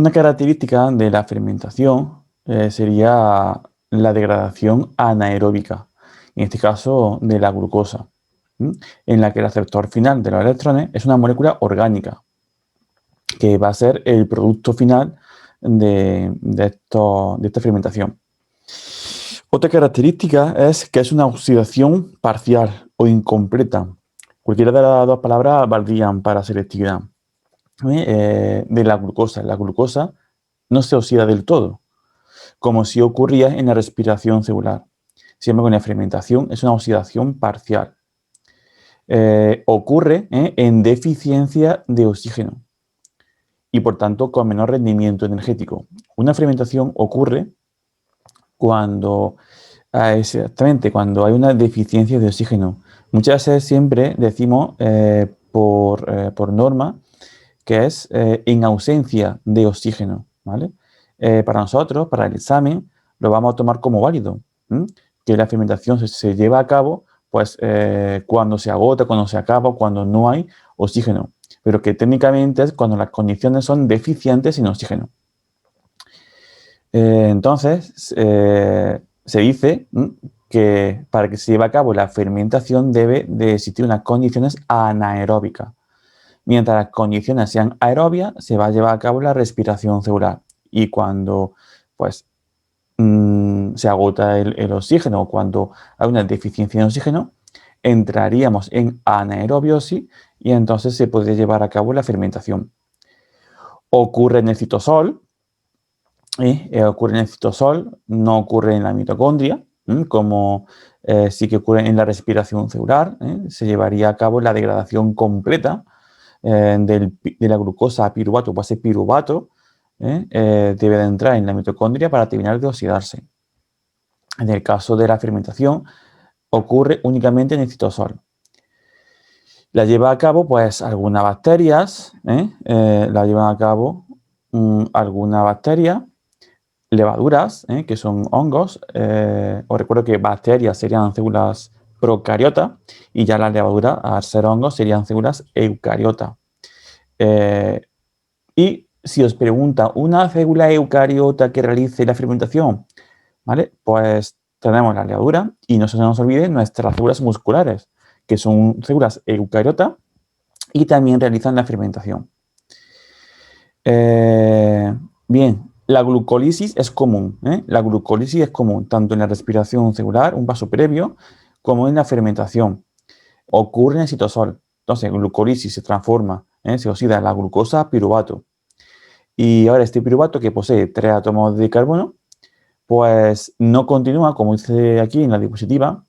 Una característica de la fermentación sería la degradación anaeróbica, en este caso de la glucosa, ¿m? En la que el receptor final de los electrones es una molécula orgánica, que va a ser el producto final de esta fermentación. Otra característica es que es una oxidación parcial o incompleta. Cualquiera de las dos palabras valdrían para selectividad. De la glucosa. La glucosa no se oxida del todo, como si ocurría en la respiración celular. Siempre con la fermentación es una oxidación parcial. Ocurre en deficiencia de oxígeno y por tanto con menor rendimiento energético. Una fermentación ocurre cuando, exactamente, cuando hay una deficiencia de oxígeno. Muchas veces siempre decimos por norma que es en ausencia de oxígeno, ¿vale? Para nosotros, para el examen, lo vamos a tomar como válido, ¿m? Que la fermentación se lleva a cabo pues, cuando se agota, cuando se acaba, cuando no hay oxígeno, pero que técnicamente es cuando las condiciones son deficientes en oxígeno. Entonces, se dice que para que se lleve a cabo la fermentación debe de existir unas condiciones anaeróbicas. Mientras las condiciones sean aerobias, se va a llevar a cabo la respiración celular. Y cuando pues, se agota el oxígeno o cuando hay una deficiencia de oxígeno, entraríamos en anaerobiosis y entonces se podría llevar a cabo la fermentación. Ocurre en el citosol, no ocurre en la mitocondria, como sí que ocurre en la respiración celular. Se llevaría a cabo la degradación completa de la glucosa a piruvato, pues ese piruvato debe de entrar en la mitocondria para terminar de oxidarse. En el caso de la fermentación, ocurre únicamente en el citosol. La lleva a cabo, pues, algunas bacterias, la llevan a cabo algunas bacterias, levaduras, que son hongos. Os recuerdo que bacterias serían células procariotas y ya las levaduras, al ser hongos, serían células eucariotas. Y si os pregunta una célula eucariota que realice la fermentación, ¿vale? Pues tenemos la levadura y no se nos olvide nuestras células musculares, que son células eucariotas y también realizan la fermentación. Bien, la glucólisis es común. La glucólisis es común tanto en la respiración celular, un paso previo, como en la fermentación. Ocurre en el citosol. Entonces, glucólisis se transforma, se oxida la glucosa a piruvato. Y ahora este piruvato, que posee 3 átomos de carbono, pues no continúa, como dice aquí en la diapositiva,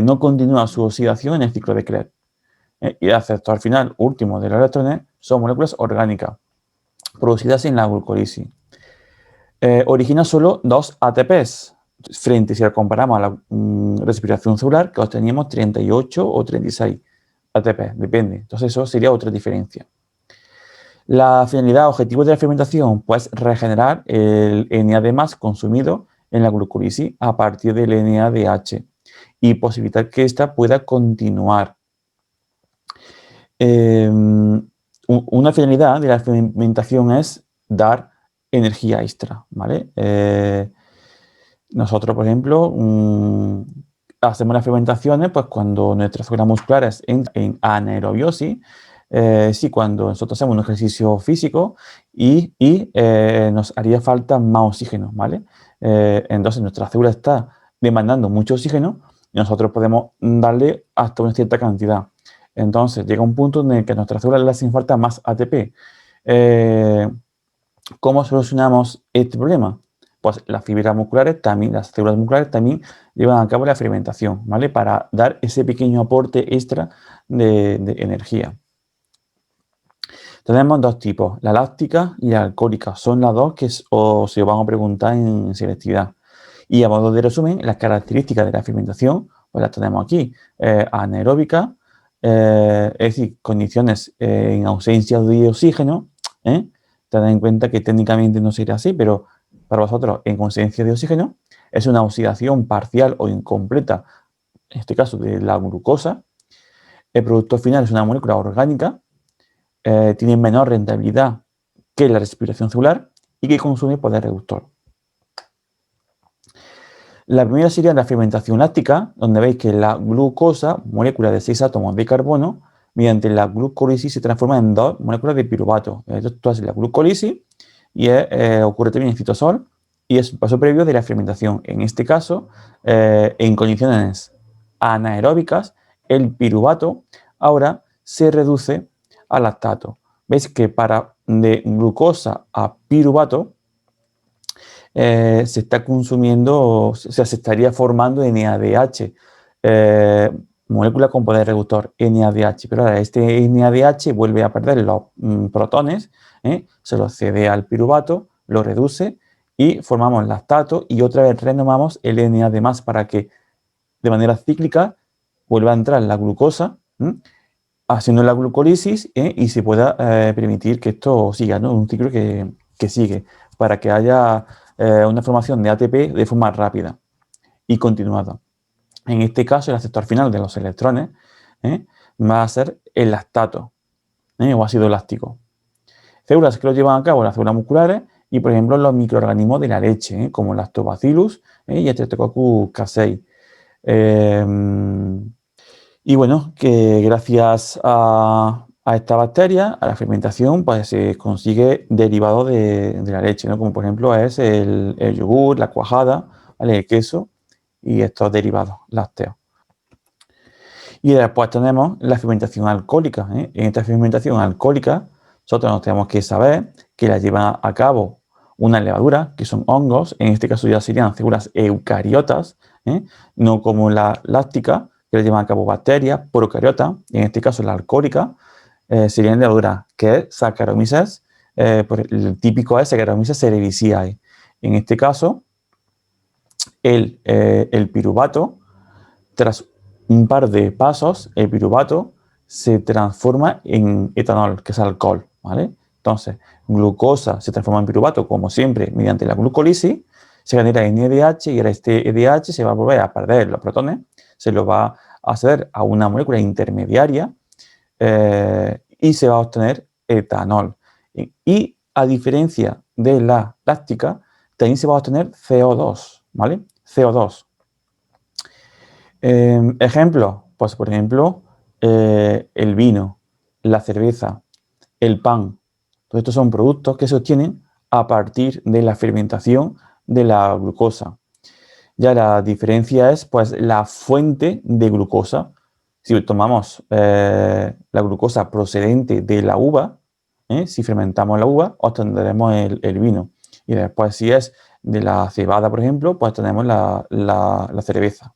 no continúa su oxidación en el ciclo de Krebs. Y el receptor final último de los electrones son moléculas orgánicas producidas en la glucólisis. Origina solo 2 ATPs, frente si lo comparamos a la respiración celular, que obteníamos 38 o 36 ATP, depende. Entonces eso sería otra diferencia. La finalidad, objetivo de la fermentación, pues regenerar el NAD+ consumido en la glucólisis a partir del NADH y posibilitar que ésta pueda continuar. Una finalidad de la fermentación es dar energía extra, ¿vale? Nosotros, por ejemplo, hacemos las fermentaciones pues, cuando nuestras células musculares entran en anaerobiosis. Sí, cuando nosotros hacemos un ejercicio físico y nos haría falta más oxígeno, ¿vale? Entonces nuestra célula está demandando mucho oxígeno y nosotros podemos darle hasta una cierta cantidad. Entonces llega un punto en el que a nuestras células le hacen falta más ATP. ¿Cómo solucionamos este problema? Pues las fibras musculares también, las células musculares también llevan a cabo la fermentación, ¿vale? Para dar ese pequeño aporte extra de energía. Tenemos dos tipos, la láctica y la alcohólica. Son las dos que se van a preguntar en selectividad. Y a modo de resumen, las características de la fermentación, pues las tenemos aquí. Anaeróbica, es decir, condiciones en ausencia de oxígeno. Tened en cuenta que técnicamente no sería así, pero para vosotros, en ausencia de oxígeno, es una oxidación parcial o incompleta, en este caso de la glucosa. El producto final es una molécula orgánica. Tiene menor rentabilidad que la respiración celular y que consume poder reductor. La primera sería la fermentación láctica, donde veis que la glucosa, molécula de 6 átomos de carbono, mediante la glucólisis se transforma en 2 moléculas de piruvato. Esto es la glucólisis y ocurre también en citosol y es un paso previo de la fermentación. En este caso, en condiciones anaeróbicas, el piruvato ahora se reduce a lactato. Veis que para de glucosa a piruvato se está consumiendo, o sea, se estaría formando NADH, molécula con poder reductor, NADH, pero ahora este NADH vuelve a perder los protones, se los cede al piruvato, lo reduce y formamos lactato y otra vez renomamos el NAD+, para que de manera cíclica vuelva a entrar la glucosa, haciendo la glucólisis y se pueda permitir que esto siga, ¿no? Un ciclo que sigue, para que haya una formación de ATP de forma rápida y continuada. En este caso, el aceptor final de los electrones va a ser el lactato o ácido láctico. Células que lo llevan a cabo las células musculares y, por ejemplo, los microorganismos de la leche, como Lactobacillus y Streptococcus casei. Y bueno, que gracias a esta bacteria, a la fermentación, pues se consigue derivados de la leche, ¿no? Como por ejemplo es el yogur, la cuajada, ¿vale? El queso y estos derivados lácteos. Y después tenemos la fermentación alcohólica. En esta fermentación alcohólica, nosotros nos tenemos que saber que la lleva a cabo una levadura, que son hongos, en este caso ya serían células eucariotas, no como la láctica, que la llevan a cabo bacterias, procariotas, en este caso la alcohólica, serían levaduras, que es Saccharomyces, el típico es Saccharomyces cerevisiae. En este caso, el piruvato, tras un par de pasos, el piruvato se transforma en etanol, que es alcohol, ¿vale? Entonces, glucosa se transforma en piruvato, como siempre, mediante la glucólisis, se genera NADH y ahora este NADH se va a volver a perder los protones, se lo va a ceder a una molécula intermediaria y se va a obtener etanol. Y a diferencia de la láctica, también se va a obtener CO2, ¿vale? CO2. Ejemplos, pues por ejemplo, el vino, la cerveza, el pan. Todos estos son productos que se obtienen a partir de la fermentación de la glucosa. Ya la diferencia es pues la fuente de glucosa. Si tomamos la glucosa procedente de la uva, si fermentamos la uva, obtendremos el vino. Y después si es de la cebada, por ejemplo, pues tenemos la cerveza.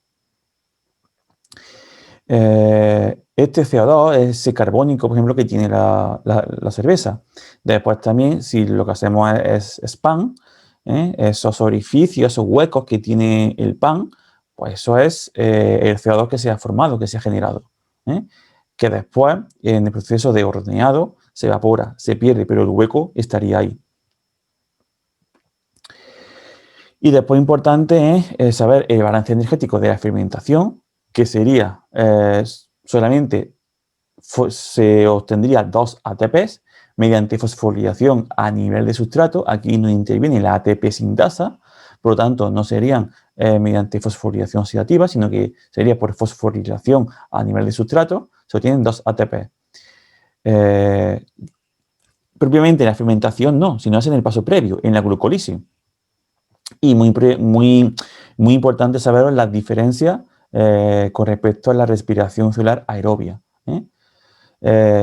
Este CO2 es ese carbónico, por ejemplo, que tiene la cerveza. Después también, si lo que hacemos es pan, esos orificios, esos huecos que tiene el pan, pues eso es el CO2 que se ha formado, que se ha generado. Que después, en el proceso de horneado, se evapora, se pierde, pero el hueco estaría ahí. Y después importante es saber el balance energético de la fermentación, que sería solamente se obtendría 2 ATPs mediante fosforilación a nivel de sustrato. Aquí no interviene la ATP sintasa, por lo tanto no serían mediante fosforilación oxidativa, sino que sería por fosforilación a nivel de sustrato, se obtienen 2 ATP. Propiamente en la fermentación no, sino es en el paso previo, en la glucólisis. Y muy importante saber las diferencias con respecto a la respiración celular aerobia.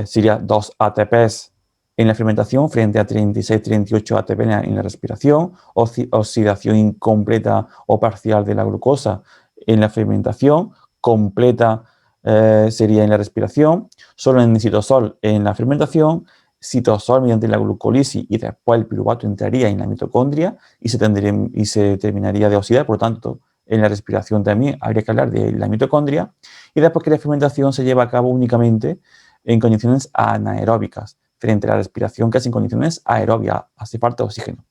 Sería 2 ATPs en la fermentación frente a 36-38 ATP en la respiración, oxidación incompleta o parcial de la glucosa en la fermentación, completa sería en la respiración, solo en citosol en la fermentación, citosol mediante la glucólisis y después el piruvato entraría en la mitocondria y se terminaría de oxidar, por lo tanto, en la respiración también habría que hablar de la mitocondria y después que la fermentación se lleva a cabo únicamente en condiciones anaeróbicas, frente a la respiración que es en condiciones aerobias, hace falta oxígeno.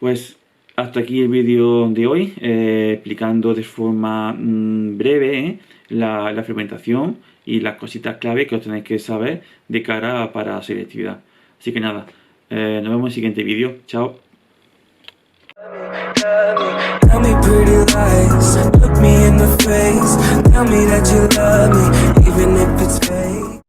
Pues hasta aquí el vídeo de hoy, explicando de forma breve la fermentación y las cositas clave que os tenéis que saber de cara para selectividad. Así que nada, Nos vemos en el siguiente vídeo. Chao. Tell me pretty lies, look me in the face, tell me that you love me, even if it's fake.